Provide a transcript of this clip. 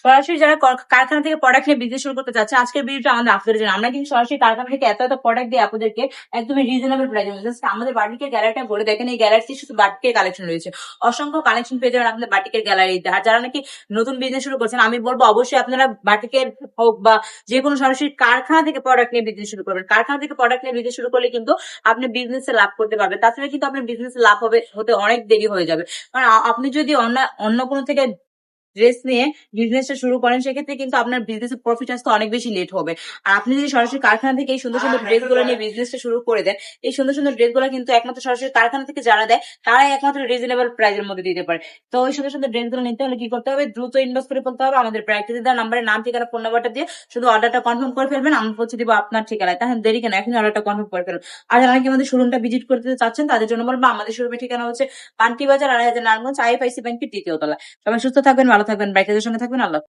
সরাসরি যারা কারখানা থেকে প্রোডাক্ট নিয়ে বিজনেস শুরু করতে চাচ্ছে, আজকের ভিডিওটা আমাদের আপনাদের জন্য। আমরা কিন্তু সরাসরি কারখানা থেকে এত প্রোডাক্ট দিয়ে আপনাদেরকে একদমই রিজনেবল প্রাইসে। আমাদের বাটিকের গ্যালারিটা বলে দেখেন, এই গ্যালারিতে শুধু বাটিকের কালেকশন রয়েছে, অসংখ্য কালেকশন পেয়ে যাবেন আপনাদের বাটিকের গ্যালারিতে। আর যারা নাকি নতুন বিজনেস শুরু করছেন, আমি বলবো অবশ্যই আপনারা বাটিকের হোক বা যে কোনো সরাসরি কারখানা থেকে প্রোডাক্ট নিয়ে বিজনেস শুরু করবেন। কারখানা থেকে প্রোডাক্ট নিয়ে বিজনেস শুরু করলে কিন্তু আপনি বিজনেসে লাভ করতে পারবেন। তাছাড়া কিন্তু আপনার বিজনেসে লাভ হতে অনেক দেরি হয়ে যাবে। কারণ আপনি যদি অন্য কোনো থেকে ড্রেস নিয়ে বিজনেসটা শুরু করেন, সেক্ষেত্রে কিন্তু আপনার বিজনেসের প্রফিট আসতে অনেক বেশি লেট হবে। আর আপনি যদি সরাসরি কারখানা থেকে এই সুন্দর সুন্দর ড্রেস গুলো নিয়ে বিজনেসটা শুরু করে দেন, এই সুন্দর সুন্দর ড্রেস গুলো কিন্তু একমাত্র সরাসরি কারখানা থেকে যারা দেয়, তারাই একমাত্র রিজনেবল প্রাইসের মধ্যে দিতে পারে। তো ওই সুন্দর সুন্দর ড্রেস গুলো নিতে হলে কি করতে হবে, দ্রুত ইনবক্স করে ফেলতে হবে আমাদের প্র্যাকটিসে দেওয়া নাম্বারে, নাম ঠিকানা ফোন নাম্বারটা দিয়ে শুধু অর্ডারটা কনফার্ম করে ফেলবেন। আমরা পৌঁছে দিব আপনার ঠিকানায়। তাহলে দেরি কেন, এখন অর্ডারটা কনফার্ম করে ফেলবেন। আর যারা নাকি আমাদের শোরুমটা ভিজিট করতে চাচ্ছেন, তাদের জন্য বলবো আমাদের শোরুমের ঠিকানা হচ্ছে পান্টি বাজার, ২৮০০ নারায়ণগঞ্জ, IFIC ব্যাংকের ৩য় তলা। সবাই সুস্থ থাকবেন, ভালো থাকবেন, বাইকের সঙ্গে থাকবেন। আল্লাহ।